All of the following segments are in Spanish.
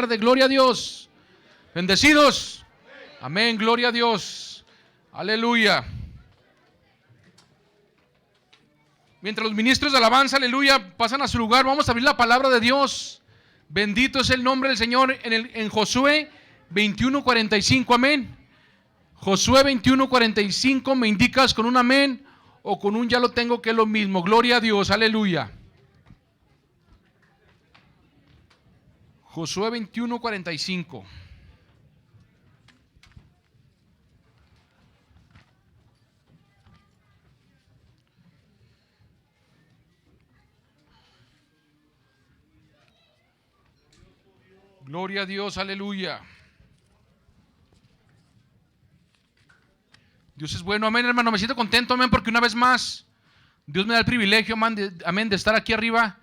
tarde, gloria a Dios. Bendecidos. Amén, gloria a Dios. Aleluya. Mientras los ministros de alabanza, aleluya, pasan a su lugar, vamos a abrir la palabra de Dios. Bendito es el nombre del Señor en Josué 21:45, amén. Josué 21:45, me indicas con un amén o con un ya lo tengo, que es lo mismo. Gloria a Dios, aleluya. Josué 21:45. Gloria a Dios, aleluya. Dios es bueno, amén, hermano. Me siento contento, amén, porque una vez más Dios me da el privilegio, amén, de estar aquí arriba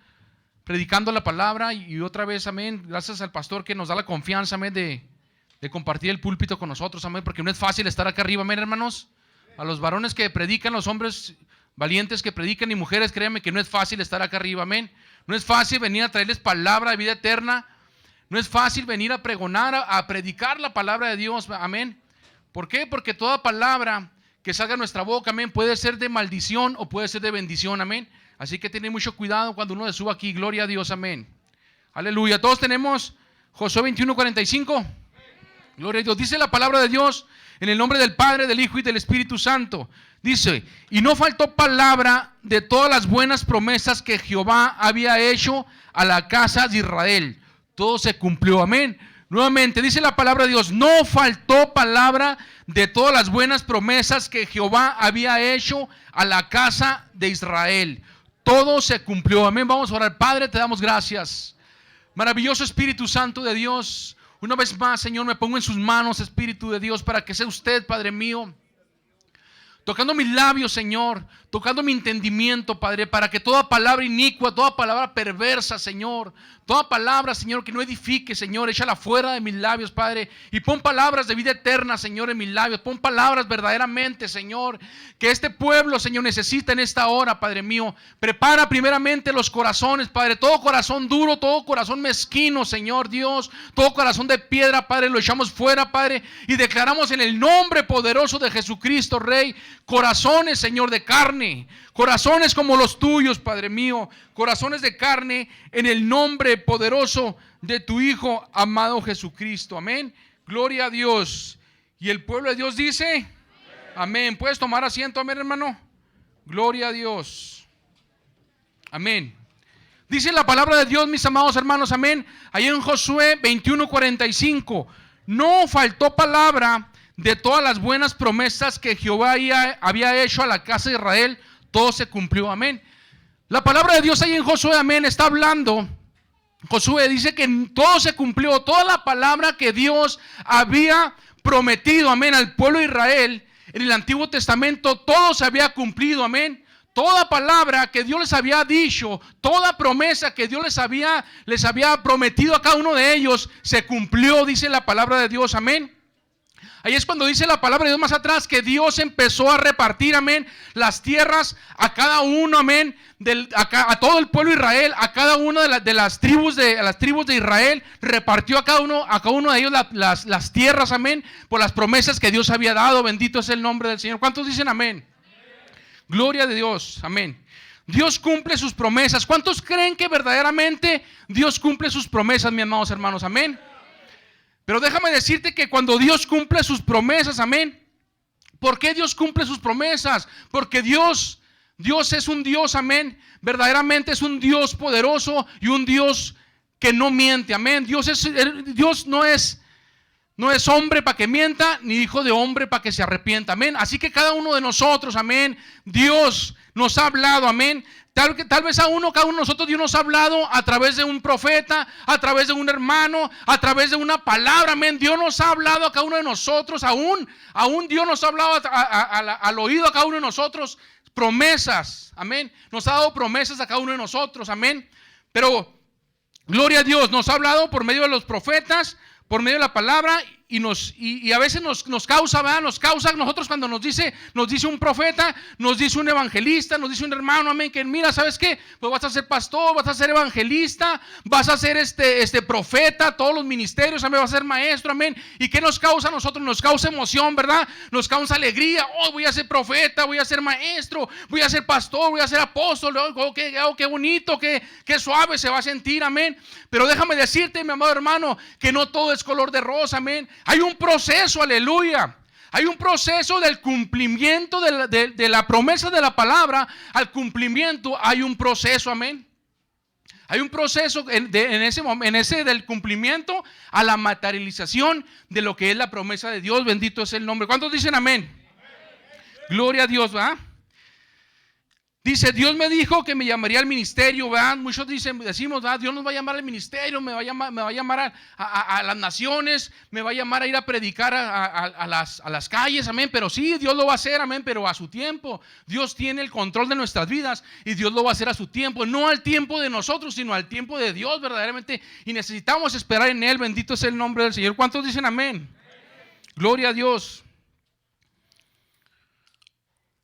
predicando la palabra. Y otra vez, amén, gracias al pastor que nos da la confianza, amén, de compartir el púlpito con nosotros, amén, porque no es fácil estar acá arriba, amén, hermanos. A los varones que predican, los hombres valientes que predican y mujeres, créanme que no es fácil estar acá arriba, amén. No es fácil venir a traerles palabra de vida eterna. No es fácil venir a pregonar, a predicar la palabra de Dios, amén. ¿Por qué? Porque toda palabra que salga de nuestra boca, amén, puede ser de maldición o puede ser de bendición, amén. Así que tened mucho cuidado cuando uno se suba aquí, gloria a Dios, amén. Aleluya, todos tenemos Josué 21:45. Gloria a Dios, dice la palabra de Dios en el nombre del Padre, del Hijo y del Espíritu Santo. Dice, y no faltó palabra de todas las buenas promesas que Jehová había hecho a la casa de Israel. Todo se cumplió, amén. Nuevamente dice la palabra de Dios, no faltó palabra de todas las buenas promesas que Jehová había hecho a la casa de Israel. Todo se cumplió, amén. Vamos a orar. Padre, te damos gracias. Maravilloso Espíritu Santo de Dios, una vez más, Señor, me pongo en sus manos, Espíritu de Dios, para que sea usted, Padre mío, tocando mis labios, Señor, tocando mi entendimiento, Padre, para que toda palabra inicua, toda palabra perversa, Señor, toda palabra, Señor, que no edifique, Señor, échala fuera de mis labios, Padre, y pon palabras de vida eterna, Señor, en mis labios. Pon palabras verdaderamente, Señor, que este pueblo, Señor, necesita en esta hora, Padre mío. Prepara primeramente los corazones, Padre, todo corazón duro, todo corazón mezquino, Señor Dios, todo corazón de piedra, Padre, lo echamos fuera, Padre, y declaramos en el nombre poderoso de Jesucristo, Rey, corazones, Señor, de carne, corazones como los tuyos, Padre mío, corazones de carne, en el nombre poderoso de tu Hijo amado Jesucristo, amén. Gloria a Dios. Y el pueblo de Dios dice, amén. ¿Puedes tomar asiento, amén, hermano? Gloria a Dios, amén. Dice la palabra de Dios, mis amados hermanos, amén, ahí en Josué 21:45, no faltó palabra de todas las buenas promesas que Jehová había hecho a la casa de Israel. Todo se cumplió, amén. La palabra de Dios ahí en Josué, amén, está hablando. Josué dice que todo se cumplió, toda la palabra que Dios había prometido, amén, al pueblo de Israel en el Antiguo Testamento, todo se había cumplido, amén. Toda palabra que Dios les había dicho, toda promesa que Dios les había prometido a cada uno de ellos, se cumplió, dice la palabra de Dios, amén. Ahí es cuando dice la palabra de Dios más atrás que Dios empezó a repartir, amén, las tierras a cada uno, amén, a todo el pueblo de Israel, a cada una de las tribus de Israel, repartió a cada uno de ellos las tierras, amén, por las promesas que Dios había dado. Bendito es el nombre del Señor. ¿Cuántos dicen amén? Gloria a Dios, amén. Dios cumple sus promesas. ¿Cuántos creen que verdaderamente Dios cumple sus promesas, mis amados hermanos? Amén. Pero déjame decirte que cuando Dios cumple sus promesas, amén. ¿Por qué Dios cumple sus promesas? Porque Dios es un Dios, amén. Verdaderamente es un Dios poderoso y un Dios que no miente, amén. Dios no es hombre para que mienta, ni hijo de hombre para que se arrepienta, amén. Así que cada uno de nosotros, amén, Dios nos ha hablado, amén. Tal vez cada uno de nosotros Dios nos ha hablado a través de un profeta, a través de un hermano, a través de una palabra, amén. Dios nos ha hablado a cada uno de nosotros, aún Dios nos ha hablado al oído a cada uno de nosotros promesas, amén. Nos ha dado promesas a cada uno de nosotros, amén. Pero gloria a Dios, nos ha hablado por medio de los profetas, por medio de la palabra y a veces nos causa, ¿verdad? Nos causa nosotros cuando nos dice un profeta, nos dice un evangelista, nos dice un hermano, amén, que mira, ¿sabes qué? Pues vas a ser pastor, vas a ser evangelista, vas a ser profeta, todos los ministerios, amén, vas a ser maestro, amén. ¿Y qué nos causa a nosotros? Nos causa emoción, ¿verdad? Nos causa alegría. Oh, voy a ser profeta, voy a ser maestro, voy a ser pastor, voy a ser apóstol. Oh, qué bonito, qué suave se va a sentir, amén. Pero déjame decirte, mi amado hermano, que no todo es color de rosa, amén. Hay un proceso, aleluya. Hay un proceso del cumplimiento de la promesa de la palabra al cumplimiento. Hay un proceso, amén. Hay un proceso en ese del cumplimiento a la materialización de lo que es la promesa de Dios. Bendito es el nombre. ¿Cuántos dicen amén? Gloria a Dios, ¿verdad? Dice, Dios me dijo que me llamaría al ministerio, ¿verdad? Muchos decimos, ¿verdad? Dios nos va a llamar al ministerio, me va a llamar a las naciones, me va a llamar a ir a predicar a las calles, amén. Pero sí, Dios lo va a hacer, amén, pero a su tiempo. Dios tiene el control de nuestras vidas y Dios lo va a hacer a su tiempo, no al tiempo de nosotros, sino al tiempo de Dios verdaderamente. Y necesitamos esperar en Él, bendito es el nombre del Señor. ¿Cuántos dicen amén? Gloria a Dios.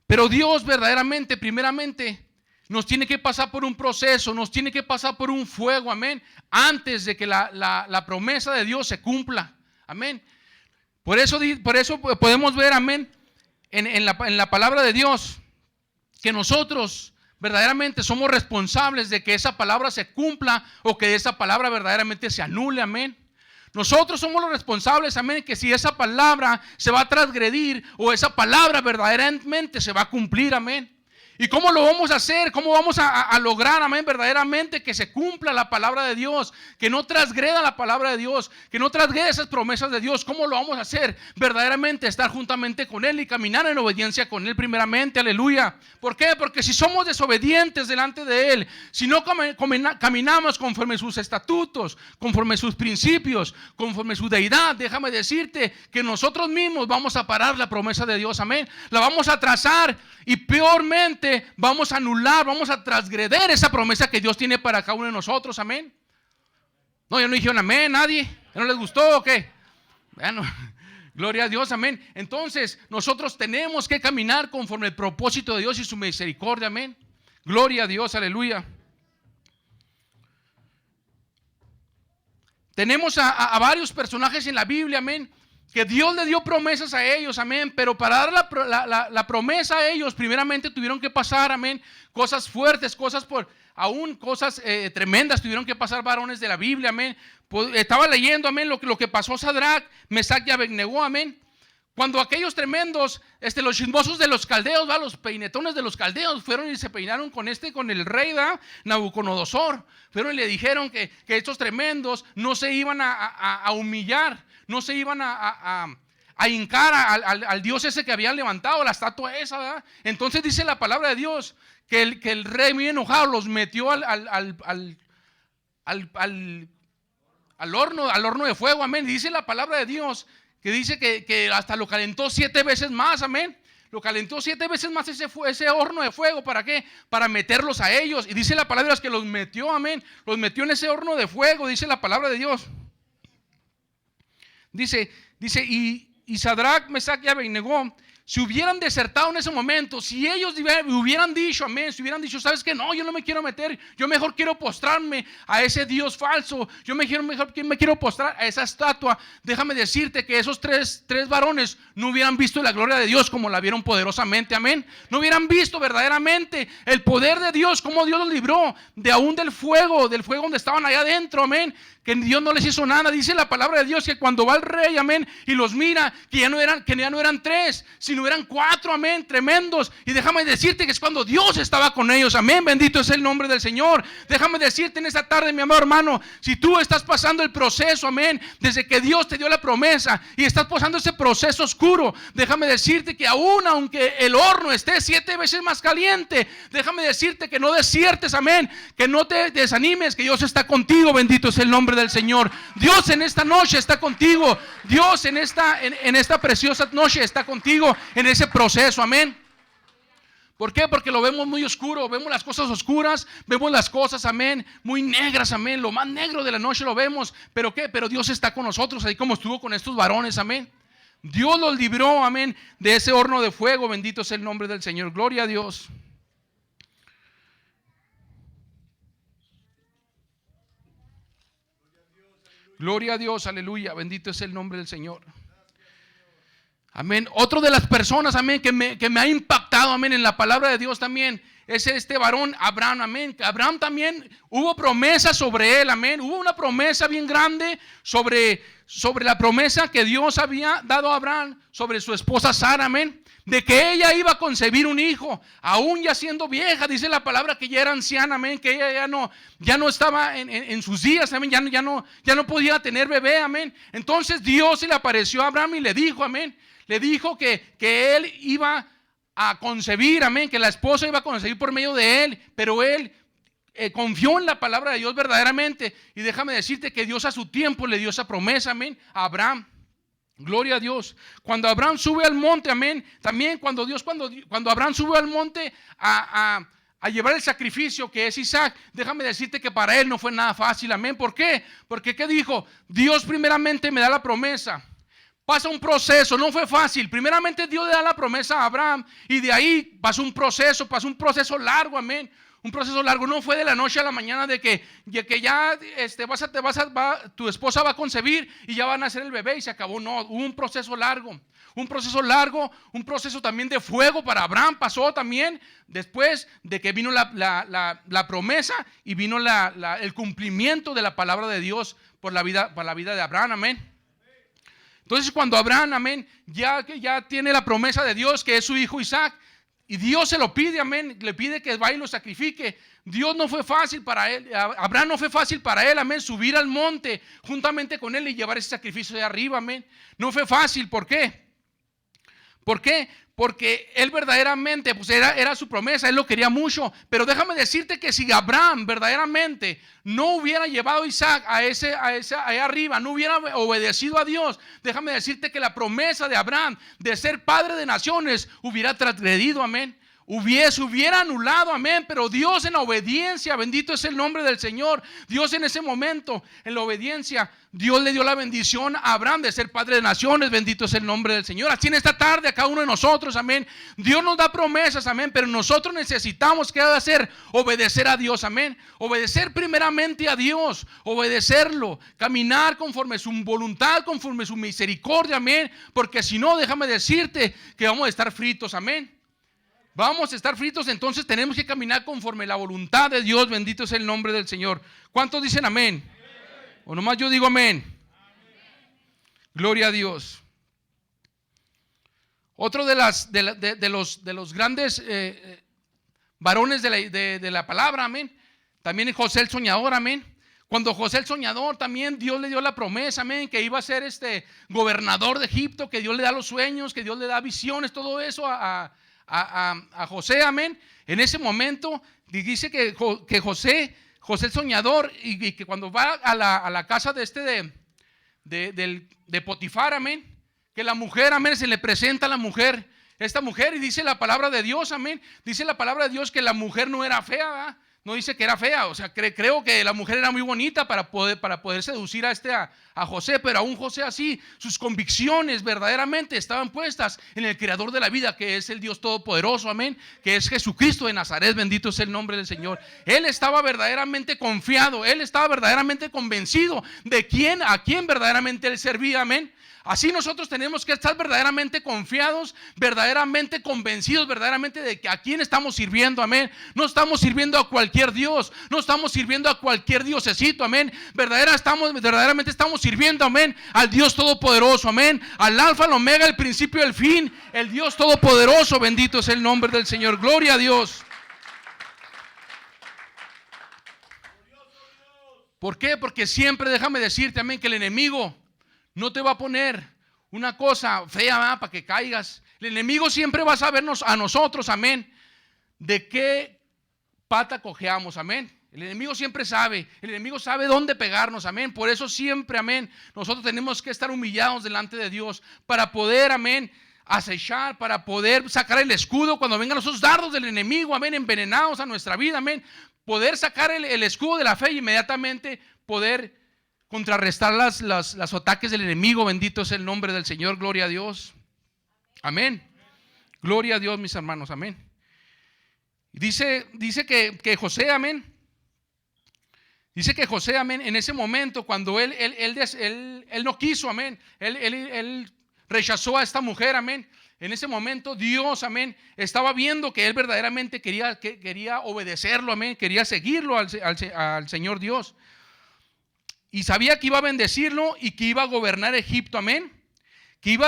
Pero Dios verdaderamente, primeramente, nos tiene que pasar por un proceso, nos tiene que pasar por un fuego, amén, antes de que la promesa de Dios se cumpla, amén. Por eso podemos ver, amén, en la palabra de Dios, que nosotros verdaderamente somos responsables de que esa palabra se cumpla o que esa palabra verdaderamente se anule, amén. Nosotros somos los responsables, amén, que si esa palabra se va a transgredir o esa palabra verdaderamente se va a cumplir, amén. ¿Y cómo lo vamos a hacer? ¿Cómo vamos a lograr, amén, verdaderamente que se cumpla la palabra de Dios? Que no transgreda la palabra de Dios, que no transgreda esas promesas de Dios. ¿Cómo lo vamos a hacer? Verdaderamente estar juntamente con Él y caminar en obediencia con Él primeramente, aleluya. ¿Por qué? Porque si somos desobedientes delante de Él, si no caminamos conforme sus estatutos, conforme sus principios, conforme su deidad, déjame decirte que nosotros mismos vamos a parar la promesa de Dios, amén. La vamos a trazar y peormente vamos a anular, vamos a transgreder esa promesa que Dios tiene para cada uno de nosotros, amén. No, ya no dijeron amén, nadie. ¿Ya no les gustó o qué? Bueno, gloria a Dios, amén. Entonces, nosotros tenemos que caminar conforme el propósito de Dios y su misericordia, amén. Gloria a Dios, aleluya. Tenemos a varios personajes en la Biblia, amén, que Dios le dio promesas a ellos, amén. Pero para dar la promesa a ellos, primeramente tuvieron que pasar, amén, cosas fuertes, cosas tremendas tuvieron que pasar varones de la Biblia, amén. Estaba leyendo, amén, lo que pasó a Sadrac, Mesac y Abednego, amén. Cuando aquellos tremendos, los chismosos de los caldeos, ¿va? Los peinetones de los caldeos fueron y se peinaron con el rey, ¿va? Nabucodonosor. Fueron y le dijeron que estos tremendos no se iban a humillar, no se iban a hincar al Dios ese que habían levantado, la estatua esa, ¿verdad? Entonces dice la palabra de Dios que el rey muy enojado los metió al horno de fuego, amén. Y dice la palabra de Dios que dice que hasta lo calentó 7 veces más, amén. Lo calentó 7 veces más ese horno de fuego. ¿Para qué? Para meterlos a ellos. Y dice la palabra de Dios que los metió, amén. Los metió en ese horno de fuego, dice la palabra de Dios. Dice, y Sadrac, Mesac y Abednego, si hubieran desertado en ese momento, si ellos hubieran dicho, amén, si hubieran dicho, ¿sabes qué? No, yo no me quiero meter, yo mejor quiero postrarme a ese Dios falso, yo me quiero postrar a esa estatua. Déjame decirte que esos tres varones no hubieran visto la gloria de Dios como la vieron poderosamente, amén. No hubieran visto verdaderamente el poder de Dios, como Dios los libró de aún del fuego donde estaban allá adentro, amén. Que Dios no les hizo nada. Dice la palabra de Dios que cuando va el rey, amén, y los mira, que ya no eran 3, sino eran 4, amén, tremendos. Y déjame decirte que es cuando Dios estaba con ellos, amén. Bendito es el nombre del Señor. Déjame decirte en esta tarde, mi amado hermano, si tú estás pasando el proceso, amén, desde que Dios te dio la promesa y estás pasando ese proceso oscuro, déjame decirte que aún aunque el horno esté 7 veces más caliente, déjame decirte que no desiertes, amén, que no te desanimes, que Dios está contigo. Bendito es el nombre del Señor. Dios en esta noche está contigo. Dios en esta preciosa noche está contigo en ese proceso, amén. ¿Por qué? Porque lo vemos muy oscuro, vemos las cosas oscuras, vemos las cosas, amén, muy negras, amén. Lo más negro de la noche lo vemos. ¿Pero qué? Pero Dios está con nosotros, ahí como estuvo con estos varones, amén. Dios los libró, amén, de ese horno de fuego. Bendito sea el nombre del Señor. Gloria a Dios. Gloria a Dios, aleluya. Bendito es el nombre del Señor. Amén. Otro de las personas, amén, que me ha impactado, amén, en la palabra de Dios también, es este varón Abraham, amén. Abraham también hubo promesa sobre él, amén. Hubo una promesa bien grande sobre la promesa que Dios había dado a Abraham sobre su esposa Sara, amén. De que ella iba a concebir un hijo, aún ya siendo vieja, dice la palabra que ya era anciana, amén, que ella ya no estaba en sus días, amén, ya no podía tener bebé, amén. Entonces Dios se le apareció a Abraham y le dijo, amén, le dijo que él iba a concebir, amén, que la esposa iba a concebir por medio de él, pero él confió en la palabra de Dios verdaderamente. Y déjame decirte que Dios a su tiempo le dio esa promesa, amén, a Abraham. Gloria a Dios. Cuando Abraham sube al monte, amén, también cuando Abraham sube al monte a llevar el sacrificio que es Isaac, déjame decirte que para él no fue nada fácil, amén. ¿Por qué? Porque ¿qué dijo? Dios primeramente me da la promesa. Pasa un proceso, no fue fácil. Primeramente Dios le da la promesa a Abraham y de ahí pasó un proceso largo, amén. Un proceso largo, no fue de la noche a la mañana de que ya tu esposa va a concebir y ya van a nacer el bebé y se acabó. No, hubo un proceso largo, un proceso también de fuego para Abraham. Pasó también después de que vino la promesa y vino el cumplimiento de la palabra de Dios por la vida de Abraham, amén. Entonces cuando Abraham, amén, ya tiene la promesa de Dios que es su hijo Isaac, y Dios se lo pide, amén, le pide que vaya y lo sacrifique. Dios no fue fácil para él, Abraham no fue fácil para él, amén, subir al monte juntamente con él y llevar ese sacrificio de arriba, amén. No fue fácil, ¿por qué? ¿Por qué? Porque él verdaderamente, pues era su promesa, él lo quería mucho. Pero déjame decirte que si Abraham verdaderamente no hubiera llevado a Isaac allá arriba, no hubiera obedecido a Dios, déjame decirte que la promesa de Abraham de ser padre de naciones hubiera transgredido, amén. Hubiera anulado, amén. Pero Dios en la obediencia, bendito es el nombre del Señor. Dios en ese momento, en la obediencia, Dios le dio la bendición a Abraham de ser padre de naciones. Bendito es el nombre del Señor. Así en esta tarde a cada uno de nosotros, amén. Dios nos da promesas, amén. Pero nosotros necesitamos, ¿qué hacer? Obedecer a Dios, amén. Obedecer primeramente a Dios, obedecerlo, caminar conforme su voluntad, conforme su misericordia, amén. Porque si no, déjame decirte que vamos a estar fritos, amén. Vamos a estar fritos, entonces tenemos que caminar conforme la voluntad de Dios. Bendito es el nombre del Señor. ¿Cuántos dicen amén? O nomás yo digo amén. Gloria a Dios. Otro de los grandes varones de la palabra, amén, también es José el soñador, amén. Cuando José el soñador también Dios le dio la promesa, amén, que iba a ser gobernador de Egipto, que Dios le da los sueños, que Dios le da visiones, todo eso a José, amén. En ese momento dice que José el soñador, y que cuando va a la casa de Potifar, amén, que la mujer, amén, se le presenta a la mujer, esta mujer, y dice la palabra de Dios, amén, dice la palabra de Dios que la mujer no era fea, ¿verdad? No dice que era fea, o sea, creo que la mujer era muy bonita para poder seducir a José, pero aún José así, sus convicciones verdaderamente estaban puestas en el creador de la vida, que es el Dios todopoderoso, amén, que es Jesucristo de Nazaret. Bendito es el nombre del Señor. Él estaba verdaderamente confiado, él estaba verdaderamente convencido de a quién verdaderamente él servía, amén. Así nosotros tenemos que estar verdaderamente confiados, verdaderamente convencidos, verdaderamente de que a quién estamos sirviendo, amén. No estamos sirviendo a cualquier Dios, no estamos sirviendo a cualquier diosecito, amén. Verdaderamente estamos sirviendo, amén, al Dios todopoderoso, amén. Al alfa, al omega, el principio y el fin, el Dios todopoderoso. Bendito es el nombre del Señor. Gloria a Dios. ¿Por qué? Porque siempre, déjame decirte, amén, que el enemigo no te va a poner una cosa fea, ¿verdad?, para que caigas. El enemigo siempre va a sabernos a nosotros, amén, de qué pata cojeamos, amén. El enemigo siempre sabe, el enemigo sabe dónde pegarnos, amén. Por eso siempre, amén, nosotros tenemos que estar humillados delante de Dios para poder, amén, acechar, para poder sacar el escudo cuando vengan esos dardos del enemigo, amén, envenenados a nuestra vida, amén. Poder sacar el escudo de la fe y inmediatamente poder contrarrestar los ataques del enemigo. Bendito es el nombre del Señor, gloria a Dios. Amén. Gloria a Dios, mis hermanos, amén. Dice que José, amén. Dice que José, amén, en ese momento cuando él no quiso, amén, él rechazó a esta mujer, amén. En ese momento Dios, amén, estaba viendo que él verdaderamente quería obedecerlo, amén, quería seguirlo al Señor Dios. Y sabía que iba a bendecirlo y que iba a gobernar Egipto, amén. Que iba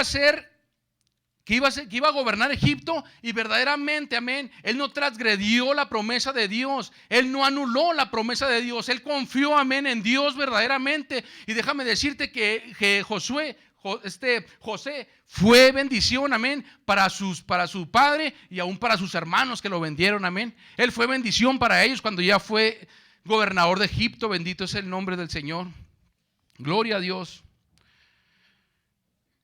a gobernar Egipto y verdaderamente, amén, él no transgredió la promesa de Dios, él no anuló la promesa de Dios, él confió, amén, en Dios verdaderamente. Y déjame decirte que José fue bendición, amén, para su padre y aún para sus hermanos que lo vendieron, amén. Él fue bendición para ellos cuando ya fue gobernador de Egipto. Bendito es el nombre del Señor, gloria a Dios.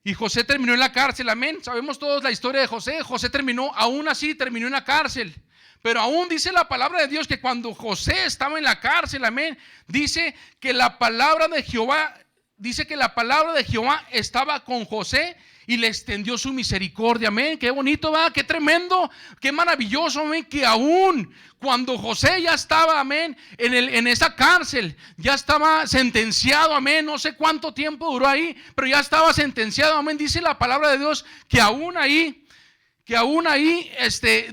Y José terminó en la cárcel, amén. Sabemos todos la historia de José. José terminó, aún así terminó en la cárcel. Pero aún dice la palabra de Dios que cuando José estaba en la cárcel, amén, dice que la palabra de Jehová estaba con José y le extendió su misericordia, amén. Qué bonito, ¿verdad? Qué tremendo, qué maravilloso, amén, que aún cuando José ya estaba, amén, en esa cárcel, ya estaba sentenciado, amén, no sé cuánto tiempo duró ahí, pero ya estaba sentenciado, amén. Dice la palabra de Dios que aún ahí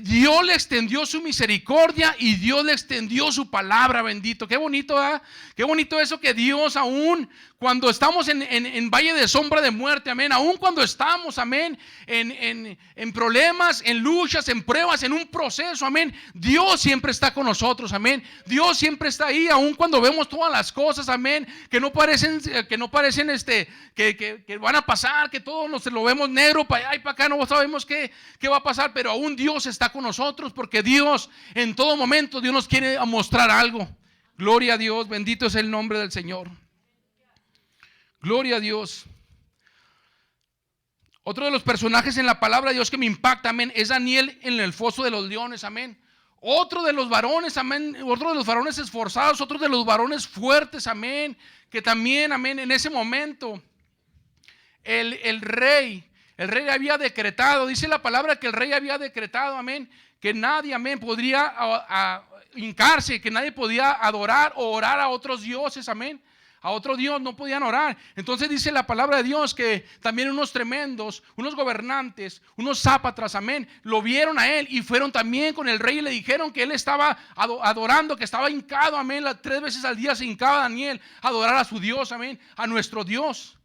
Dios le extendió su misericordia y Dios le extendió su palabra. Bendito, qué bonito, ¿verdad? Qué bonito eso, que Dios aún cuando estamos en valle de sombra de muerte, amén, aún cuando estamos, amén, en problemas, en luchas, en pruebas, en un proceso, amén, Dios siempre está con nosotros, amén. Dios siempre está ahí, aún cuando vemos todas las cosas, amén, que no parecen que van a pasar, que todos nos lo vemos negro para allá y para acá, no sabemos qué va a pasar, pero aún Dios está con nosotros, porque Dios en todo momento, Dios nos quiere mostrar algo. Gloria a Dios, bendito es el nombre del Señor. Gloria a Dios. Otro de los personajes en la palabra de Dios que me impacta, amén, es Daniel en el foso de los leones, amén. Otro de los varones, amén, otro de los varones esforzados, otro de los varones fuertes, amén, que también, amén, en ese momento el rey había decretado, dice la palabra que el rey había decretado, amén, que nadie, amén, podría hincarse, que nadie podía adorar o orar a otros dioses, amén. A otro Dios no podían orar. Entonces dice la palabra de Dios que también unos tremendos, unos gobernantes, unos zápatras, amén, lo vieron a él y fueron también con el rey y le dijeron que él estaba adorando, que estaba hincado, amén. 3 veces al día se hincaba Daniel a adorar a su Dios, amén, a nuestro Dios.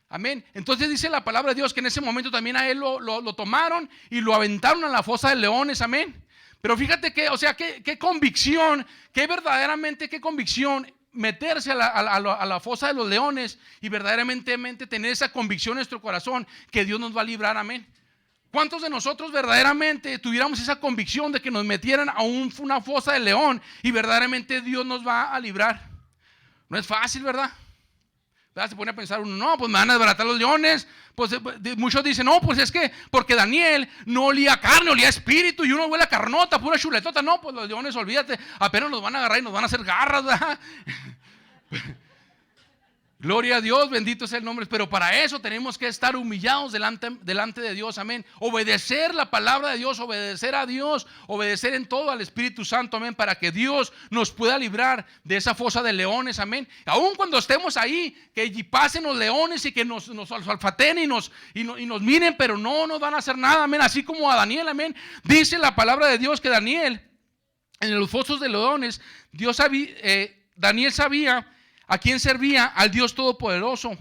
Amén. Entonces dice la palabra de Dios que en ese momento también a él lo tomaron y lo aventaron a la fosa de leones, amén. Pero fíjate que, o sea, qué convicción, qué convicción meterse a la fosa de los leones y verdaderamente tener esa convicción en nuestro corazón que Dios nos va a librar, amén. ¿Cuántos de nosotros verdaderamente tuviéramos esa convicción de que nos metieran a una fosa de león y verdaderamente Dios nos va a librar? No es fácil, ¿verdad? Se pone a pensar uno, no, pues me van a desbaratar los leones. Pues muchos dicen, no, pues es que porque Daniel no olía carne, olía espíritu, y uno huele a carnota, pura chuletota. No, pues los leones, olvídate, apenas los van a agarrar y nos van a hacer garras, ¿verdad? Gloria a Dios, bendito es el nombre. Pero para eso tenemos que estar humillados delante de Dios, amén. Obedecer la palabra de Dios, obedecer a Dios, obedecer en todo al Espíritu Santo, amén, para que Dios nos pueda librar de esa fosa de leones, amén. Aún cuando estemos ahí, que pasen los leones y que nos olfateen y nos miren, pero no nos van a hacer nada, amén. Así como a Daniel, amén. Dice la palabra de Dios que Daniel, en los fosos de leones, Daniel sabía a quién servía, al Dios Todopoderoso,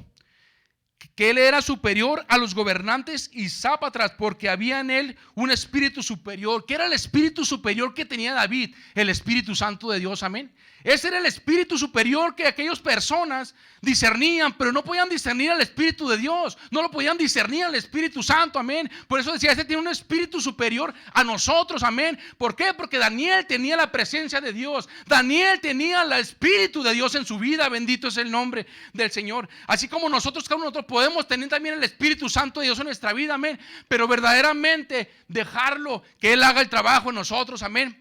que él era superior a los gobernantes y zápatras, porque había en él un espíritu superior. ¿Qué era el espíritu superior que tenía David? El Espíritu Santo de Dios, amén. Ese era el espíritu superior que aquellas personas discernían, pero no podían discernir al Espíritu de Dios, no lo podían discernir al Espíritu Santo, amén. Por eso decía, este tiene un espíritu superior a nosotros, amén. ¿Por qué? Porque Daniel tenía la presencia de Dios, Daniel tenía el Espíritu de Dios en su vida, bendito es el nombre del Señor. Así como nosotros, cada uno podemos tener también el Espíritu Santo de Dios en nuestra vida, amén. Pero verdaderamente dejarlo que Él haga el trabajo en nosotros, amén.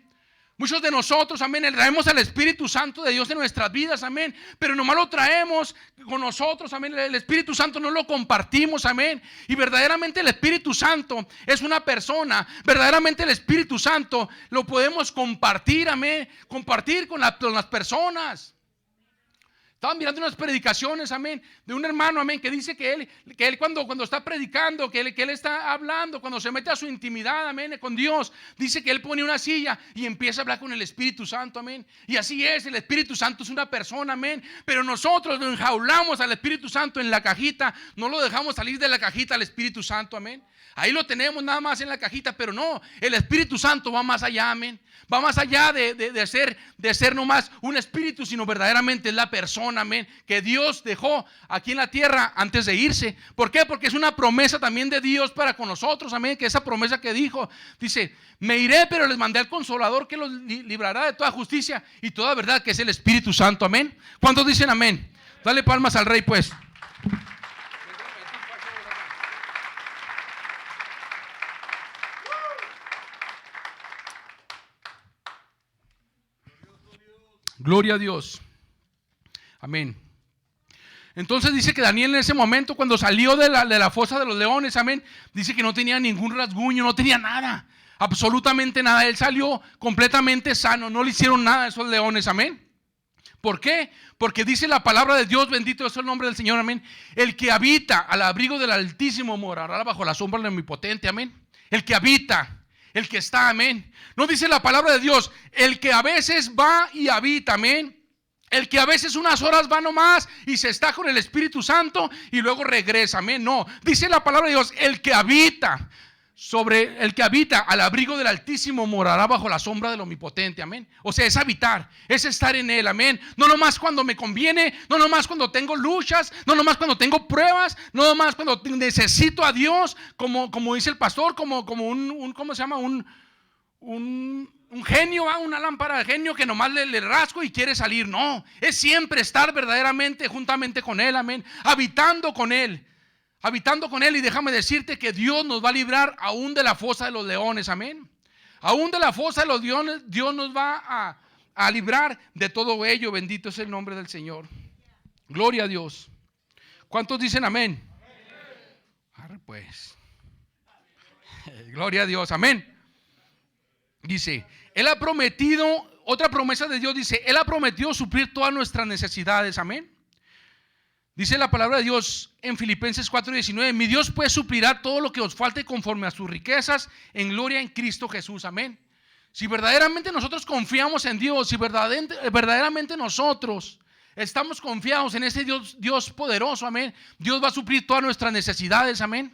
Muchos de nosotros, amén, traemos al Espíritu Santo de Dios en nuestras vidas, amén. Pero nomás lo traemos con nosotros, amén. El Espíritu Santo no lo compartimos, amén. Y verdaderamente el Espíritu Santo es una persona. Verdaderamente el Espíritu Santo lo podemos compartir, amén. Compartir con las personas. Estaba mirando unas predicaciones, amén, de un hermano, amén, que dice que él cuando está predicando, que él está hablando, cuando se mete a su intimidad, amén, con Dios, dice que él pone una silla y empieza a hablar con el Espíritu Santo, amén. Y así es, el Espíritu Santo es una persona, amén. Pero nosotros lo enjaulamos al Espíritu Santo en la cajita, no lo dejamos salir de la cajita al Espíritu Santo, amén. Ahí lo tenemos nada más en la cajita, pero no, el Espíritu Santo va más allá, amén. Va más allá de ser nomás un espíritu, sino verdaderamente es la persona, amén, que Dios dejó aquí en la tierra antes de irse. ¿Por qué? Porque es una promesa también de Dios para con nosotros, amén. Que esa promesa que dijo, dice, me iré, pero les mandé al Consolador que los librará de toda justicia y toda verdad, que es el Espíritu Santo, amén. ¿Cuántos dicen amén? Dale palmas al Rey, pues. Gloria a Dios. Amén. Entonces dice que Daniel en ese momento, cuando salió de la fosa de los leones, amén, dice que no tenía ningún rasguño, no tenía nada, absolutamente nada. Él salió completamente sano, no le hicieron nada a esos leones, amén. ¿Por qué? Porque dice la palabra de Dios, bendito es el nombre del Señor, amén. El que habita al abrigo del Altísimo morará bajo la sombra del Omnipotente, amén. El que habita, el que está, amén. No dice la palabra de Dios, el que a veces va y habita, amén. El que a veces unas horas va nomás y se está con el Espíritu Santo y luego regresa, amén. No, dice la palabra de Dios, el que habita al abrigo del Altísimo morará bajo la sombra del Omnipotente, amén. O sea, es habitar, es estar en Él, amén. No nomás cuando me conviene, no nomás cuando tengo luchas, no nomás cuando tengo pruebas, no nomás cuando necesito a Dios, como dice el pastor, como un ¿cómo se llama? Un genio, una lámpara de genio que nomás le rasco y quiere salir. No, es siempre estar verdaderamente juntamente con Él, amén. Habitando con Él. Y déjame decirte que Dios nos va a librar aún de la fosa de los leones, amén. Aún de la fosa de los leones, Dios nos va a librar de todo ello. Bendito es el nombre del Señor. Gloria a Dios. ¿Cuántos dicen amén? Arre pues. Gloria a Dios, amén. Dice, Él ha prometido, otra promesa de Dios dice, Él ha prometido suplir todas nuestras necesidades, amén. Dice la palabra de Dios en Filipenses 4:19, mi Dios pues suplirá todo lo que os falte conforme a sus riquezas en gloria en Cristo Jesús, amén. Si verdaderamente nosotros confiamos en Dios, si verdaderamente nosotros estamos confiados en ese Dios poderoso, amén, Dios va a suplir todas nuestras necesidades, amén.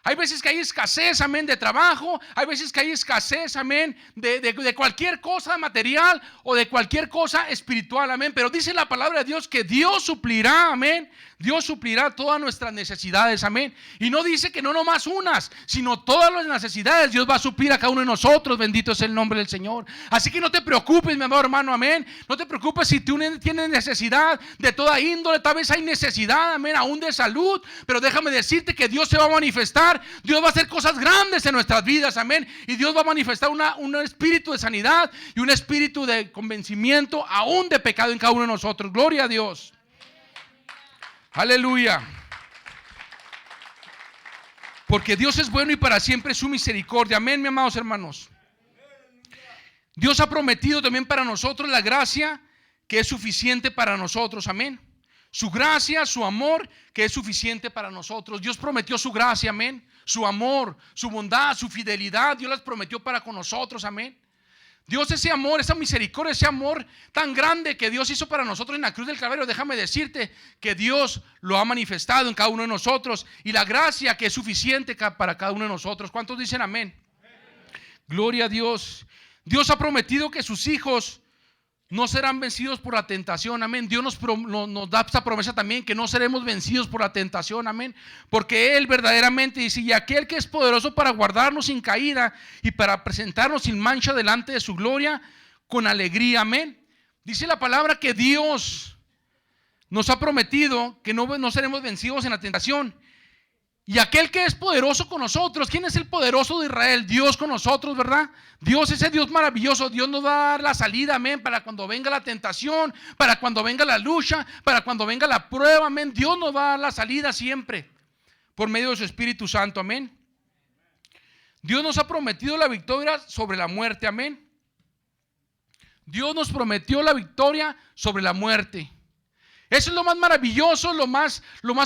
Hay veces que hay escasez, amén, de trabajo. Hay veces que hay escasez, amén, de cualquier cosa material o de cualquier cosa espiritual, amén. Pero dice la palabra de Dios que Dios suplirá, amén. Dios suplirá todas nuestras necesidades, amén. Y no dice que no nomás unas, sino todas las necesidades Dios va a suplir a cada uno de nosotros. Bendito es el nombre del Señor. Así que no te preocupes, mi amado hermano, amén. No te preocupes si tú tienes necesidad de toda índole. Tal vez hay necesidad, amén, aún de salud. Pero déjame decirte que Dios se va a manifestar. Dios va a hacer cosas grandes en nuestras vidas, amén. Y Dios va a manifestar un espíritu de sanidad y un espíritu de convencimiento aún de pecado en cada uno de nosotros. Gloria a Dios. Aleluya. Porque Dios es bueno y para siempre su misericordia. Amén, mis amados hermanos. Dios ha prometido también para nosotros la gracia que es suficiente para nosotros. Amén. Su gracia, su amor que es suficiente para nosotros. Dios prometió su gracia, amén. Su amor, su bondad, su fidelidad, Dios las prometió para con nosotros, amén. Dios, ese amor, esa misericordia, ese amor tan grande que Dios hizo para nosotros en la cruz del Calvario, déjame decirte que Dios lo ha manifestado en cada uno de nosotros y la gracia que es suficiente para cada uno de nosotros. ¿Cuántos dicen amén? Gloria a Dios. Dios ha prometido que sus hijos no serán vencidos por la tentación, amén. Dios nos da esa promesa también, que no seremos vencidos por la tentación, amén. Porque Él verdaderamente dice, y aquel que es poderoso para guardarnos sin caída y para presentarnos sin mancha delante de su gloria con alegría, amén. Dice la palabra que Dios nos ha prometido que no seremos vencidos en la tentación. Y aquel que es poderoso con nosotros, ¿quién es el poderoso de Israel? Dios con nosotros, ¿verdad? Dios, ese Dios maravilloso, Dios nos va a dar la salida, amén, para cuando venga la tentación, para cuando venga la lucha, para cuando venga la prueba, amén. Dios nos va a dar la salida siempre, por medio de su Espíritu Santo, amén. Dios nos ha prometido la victoria sobre la muerte, amén. Dios nos prometió la victoria sobre la muerte. Eso es lo más maravilloso, lo más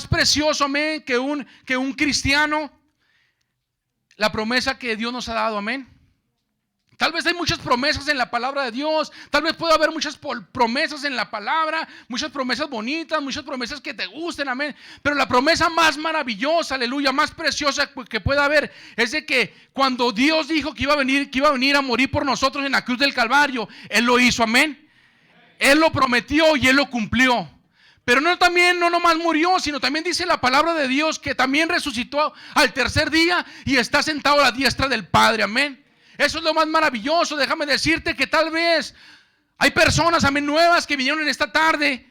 precioso, amén, que un cristiano, la promesa que Dios nos ha dado, amén. Tal vez hay muchas promesas en la palabra de Dios, tal vez pueda haber muchas promesas en la palabra, muchas promesas bonitas, muchas promesas que te gusten, amén. Pero la promesa más maravillosa, aleluya, más preciosa que pueda haber, es de que cuando Dios dijo que iba a venir a morir por nosotros en la cruz del Calvario, Él lo hizo, amén. Él lo prometió y Él lo cumplió. Pero no nomás murió, sino también dice la palabra de Dios que también resucitó al tercer día y está sentado a la diestra del Padre, amén. Eso es lo más maravilloso. Déjame decirte que tal vez hay personas, amén, nuevas que vinieron en esta tarde,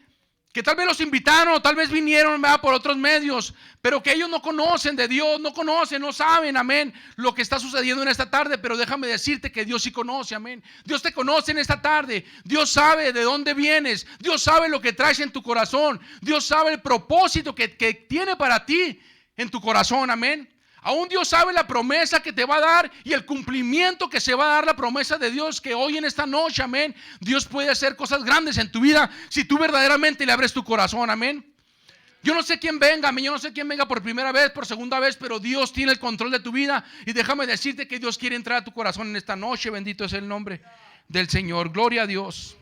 que tal vez los invitaron o tal vez vinieron, ¿verdad?, por otros medios, pero que ellos no conocen de Dios, no saben, amén, lo que está sucediendo en esta tarde. Pero déjame decirte que Dios sí conoce, amén. Dios te conoce en esta tarde. Dios sabe de dónde vienes. Dios sabe lo que traes en tu corazón. Dios sabe el propósito que tiene para ti en tu corazón, amén. Aún Dios sabe la promesa que te va a dar y el cumplimiento que se va a dar la promesa de Dios, que hoy en esta noche, amén, Dios puede hacer cosas grandes en tu vida si tú verdaderamente le abres tu corazón, amén. Yo no sé quién venga, amén, yo no sé quién venga por primera vez, por segunda vez, pero Dios tiene el control de tu vida y déjame decirte que Dios quiere entrar a tu corazón en esta noche. Bendito es el nombre del Señor. Gloria a Dios.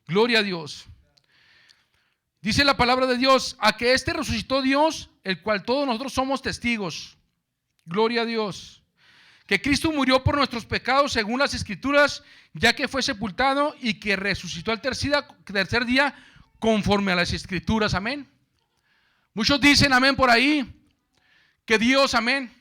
Gloria a Dios. Dice la palabra de Dios, a que este resucitó Dios, el cual todos nosotros somos testigos. Gloria a Dios. Que Cristo murió por nuestros pecados según las Escrituras, ya que fue sepultado y que resucitó al tercer día conforme a las Escrituras. Amén. Muchos dicen, amén, por ahí, que Dios, amén,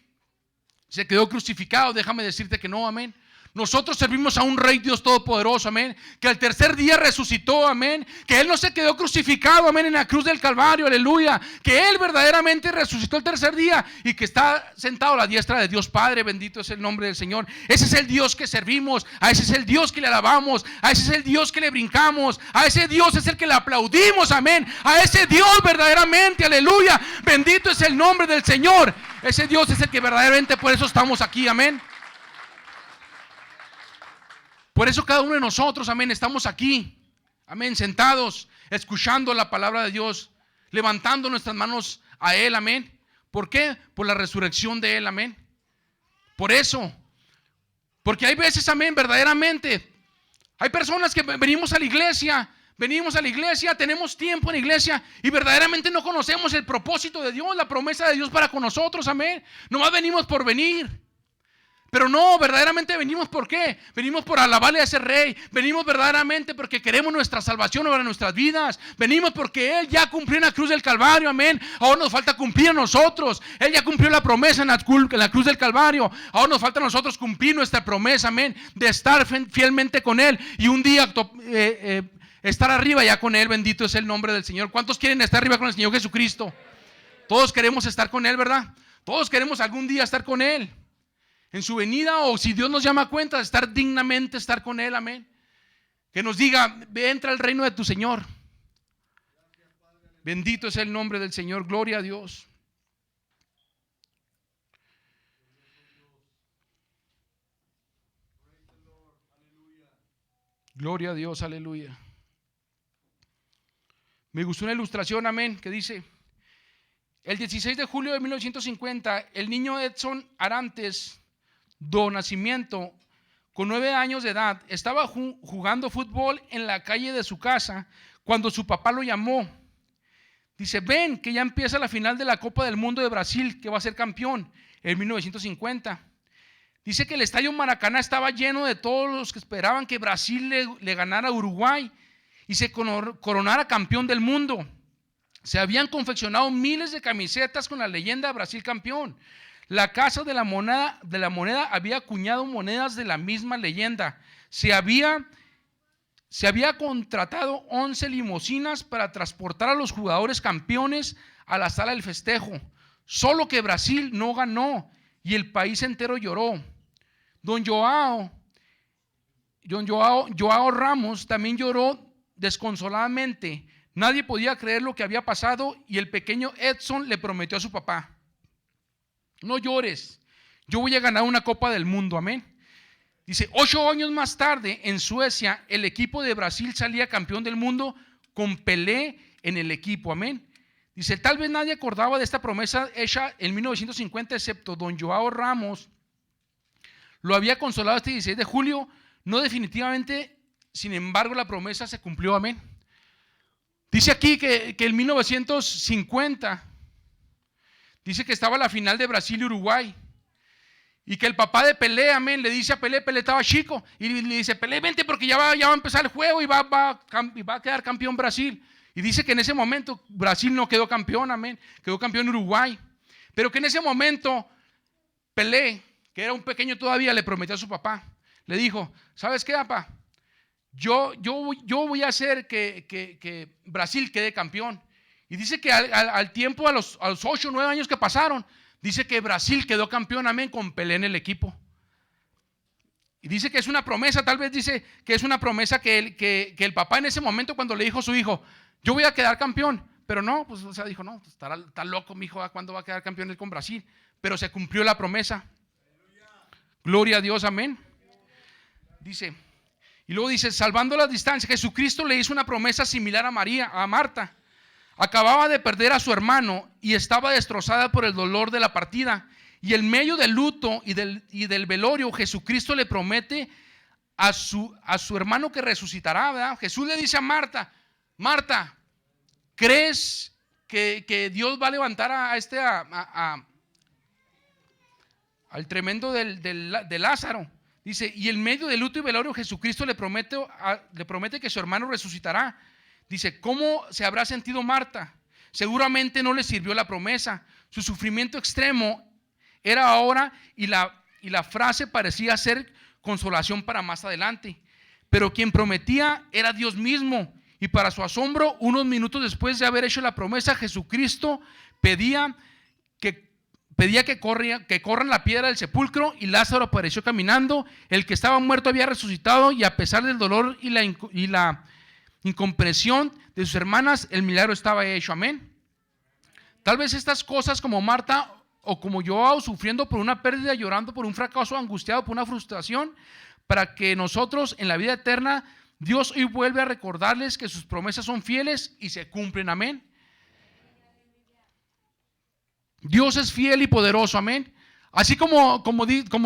se quedó crucificado. Déjame decirte que no, amén. Nosotros servimos a un Rey Dios Todopoderoso, amén, que al tercer día resucitó, amén, que Él no se quedó crucificado, amén, en la cruz del Calvario, aleluya, que Él verdaderamente resucitó el tercer día y que está sentado a la diestra de Dios Padre. Bendito es el nombre del Señor. Ese es el Dios que servimos, a ese es el Dios que le alabamos, a ese es el Dios que le brincamos, a ese Dios es el que le aplaudimos, amén, a ese Dios verdaderamente, aleluya, bendito es el nombre del Señor. Ese Dios es el que verdaderamente, por eso estamos aquí, amén. Por eso cada uno de nosotros, amén, estamos aquí, amén, sentados, escuchando la palabra de Dios, levantando nuestras manos a Él, amén. ¿Por qué? Por la resurrección de Él, amén. Por eso, porque hay veces, amén, verdaderamente, hay personas que venimos a la iglesia, tenemos tiempo en la iglesia y verdaderamente no conocemos el propósito de Dios, la promesa de Dios para con nosotros, amén. Nomás venimos por venir. Pero no, verdaderamente venimos ¿por qué? Venimos por alabarle a ese Rey. Venimos verdaderamente porque queremos nuestra salvación para nuestras vidas. Venimos porque Él ya cumplió en la cruz del Calvario, amén. Ahora nos falta cumplir a nosotros. Él ya cumplió la promesa en la cruz del Calvario. Ahora nos falta a nosotros cumplir nuestra promesa, amén, de estar fielmente con Él y un día estar arriba ya con Él. Bendito es el nombre del Señor. ¿Cuántos quieren estar arriba con el Señor Jesucristo? Todos queremos estar con Él, ¿verdad? Todos queremos algún día estar con Él en su venida, o si Dios nos llama a cuenta de estar dignamente, estar con Él, amén. Que nos diga, ve, entra al reino de tu Señor. Bendito es el nombre del Señor, gloria a Dios. Gloria a Dios, aleluya. Me gustó una ilustración, amén, que dice: el 16 de julio de 1950, el niño Edson Arantes do Nascimento, con 9 años de edad, estaba jugando fútbol en la calle de su casa cuando su papá lo llamó. Dice: ven, que ya empieza la final de la Copa del Mundo de Brasil, que va a ser campeón en 1950. Dice que el estadio Maracaná estaba lleno de todos los que esperaban que Brasil le ganara a Uruguay y se coronara campeón del mundo. Se habían confeccionado miles de camisetas con la leyenda Brasil campeón. La Casa de la Moneda había acuñado monedas de la misma leyenda. Se había se había contratado 11 limusinas para transportar a los jugadores campeones a la sala del festejo. Solo que Brasil no ganó y el país entero lloró. Don Joao Ramos también lloró desconsoladamente. Nadie podía creer lo que había pasado y el pequeño Edson le prometió a su papá: no llores, yo voy a ganar una Copa del Mundo, amén. Dice, 8 años más tarde, en Suecia, el equipo de Brasil salía campeón del mundo con Pelé en el equipo, amén. Dice, tal vez nadie acordaba de esta promesa hecha en 1950, excepto don Joao Ramos. Lo había consolado este 16 de julio, no definitivamente, sin embargo, la promesa se cumplió, amén. Dice aquí que en 1950, dice que estaba la final de Brasil y Uruguay. Y que el papá de Pelé, amén, le dice a Pelé, Pelé estaba chico, y le dice, Pelé, vente porque ya va a empezar el juego y va a quedar campeón Brasil. Y dice que en ese momento Brasil no quedó campeón, amén, quedó campeón Uruguay. Pero que en ese momento Pelé, que era un pequeño todavía, le prometió a su papá, le dijo, ¿sabes qué, papá? Yo voy a hacer que Brasil quede campeón. Y dice que al tiempo, a los 8 o 9 años que pasaron, dice que Brasil quedó campeón, amén, con Pelé en el equipo. Y dice que es una promesa, tal vez dice que es una promesa que el papá en ese momento, cuando le dijo a su hijo, yo voy a quedar campeón, pero no, pues o sea, dijo, no, pues, está loco mi hijo, ¿cuándo va a quedar campeón él con Brasil? Pero se cumplió la promesa. Gloria a Dios, amén. Dice, y luego dice, salvando las distancias, Jesucristo le hizo una promesa similar a Marta. Acababa de perder a su hermano y estaba destrozada por el dolor de la partida. Y en medio del luto y del velorio, Jesucristo le promete a su hermano que resucitará, ¿verdad? Jesús le dice a Marta, Marta, ¿crees que Dios va a levantar al tremendo de Lázaro? Dice, y en medio del luto y velorio, Jesucristo le promete que su hermano resucitará. Dice, ¿cómo se habrá sentido Marta? Seguramente no le sirvió la promesa. Su sufrimiento extremo era ahora y la frase parecía ser consolación para más adelante. Pero quien prometía era Dios mismo. Y para su asombro, unos minutos después de haber hecho la promesa, Jesucristo pedía que corran la piedra del sepulcro, y Lázaro apareció caminando. El que estaba muerto había resucitado, y a pesar del dolor y la incomprensión de sus hermanas, el milagro estaba hecho, amén. Tal vez estas cosas, como Marta o como Joao, sufriendo por una pérdida, llorando por un fracaso, angustiado por una frustración, para que nosotros en la vida eterna, Dios hoy vuelve a recordarles que sus promesas son fieles y se cumplen, amén. Dios es fiel y poderoso, amén. Así como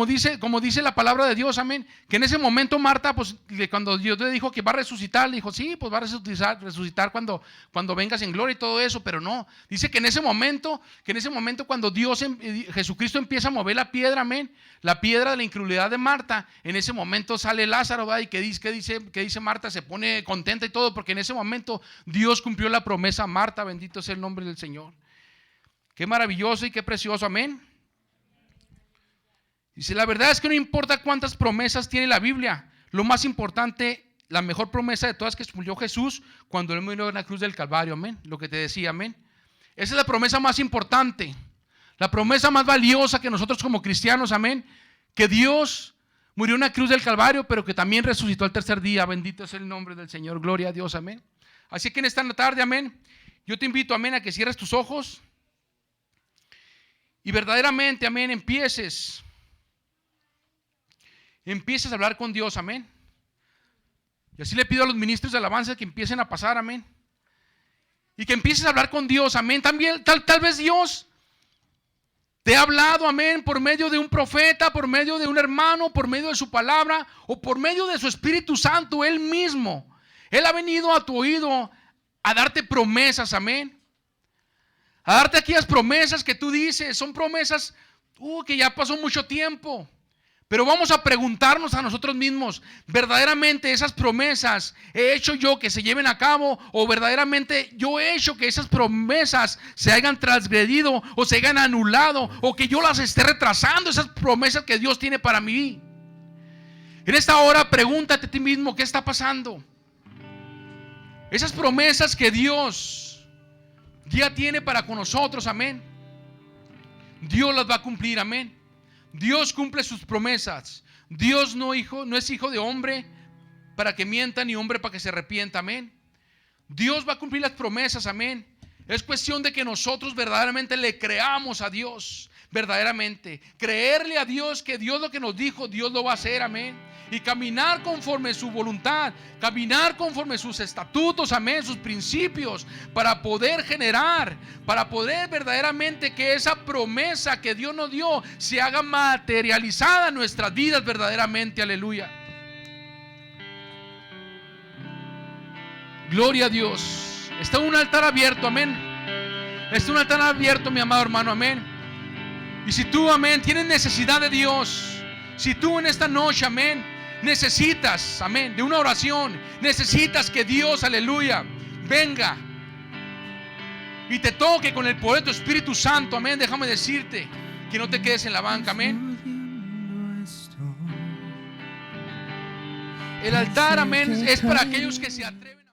dice la palabra de Dios, amén, que en ese momento Marta, pues cuando Dios le dijo que va a resucitar, le dijo, sí, pues va a resucitar cuando vengas en gloria y todo eso, pero no, dice que en ese momento cuando Jesucristo empieza a mover la piedra, amén, la piedra de la incredulidad de Marta, en ese momento sale Lázaro, ¿verdad? Y que dice Marta, se pone contenta y todo, porque en ese momento Dios cumplió la promesa a Marta, bendito sea el nombre del Señor. Qué maravilloso y qué precioso, amén. Dice, la verdad es que no importa cuántas promesas tiene la Biblia, lo más importante, la mejor promesa de todas que cumplió Jesús cuando Él murió en la cruz del Calvario, amén, lo que te decía, amén. Esa es la promesa más importante, la promesa más valiosa que nosotros como cristianos, amén, que Dios murió en la cruz del Calvario, pero que también resucitó al tercer día, bendito es el nombre del Señor, gloria a Dios, amén. Así que en esta tarde, amén, yo te invito, amén, a que cierres tus ojos y verdaderamente, amén, empieces a hablar con Dios, amén. Y así le pido a los ministros de alabanza que empiecen a pasar, amén. Y que empieces a hablar con Dios, amén. También, tal vez Dios te ha hablado, amén, por medio de un profeta, por medio de un hermano, por medio de su palabra, o por medio de su Espíritu Santo, Él mismo. Él ha venido a tu oído a darte promesas, amén. A darte aquellas promesas que tú dices, son promesas que ya pasó mucho tiempo. Pero vamos a preguntarnos a nosotros mismos, ¿verdaderamente esas promesas he hecho yo que se lleven a cabo? ¿O verdaderamente yo he hecho que esas promesas se hayan transgredido o se hayan anulado? ¿O que yo las esté retrasando, esas promesas que Dios tiene para mí? En esta hora pregúntate a ti mismo, ¿qué está pasando? Esas promesas que Dios ya tiene para con nosotros, amén, Dios las va a cumplir, amén. Dios cumple sus promesas. Dios no es hijo de hombre para que mienta, ni hombre para que se arrepienta, amén. Dios va a cumplir las promesas, amén. Es cuestión de que nosotros verdaderamente le creamos a Dios, verdaderamente creerle a Dios que Dios lo que nos dijo, Dios lo va a hacer, amén. Y caminar conforme su voluntad, caminar conforme sus estatutos, amén, sus principios, para poder generar, para poder verdaderamente que esa promesa que Dios nos dio se haga materializada en nuestras vidas verdaderamente, aleluya. Gloria a Dios. Está un altar abierto, amén. Está un altar abierto, mi amado hermano, amén. Y si tú, amén, tienes necesidad de Dios, si tú en esta noche, amén, necesitas, amén, de una oración, necesitas que Dios, aleluya, venga y te toque con el poder de tu Espíritu Santo, amén, déjame decirte que no te quedes en la banca, amén. El altar, amén, es para aquellos que se atreven.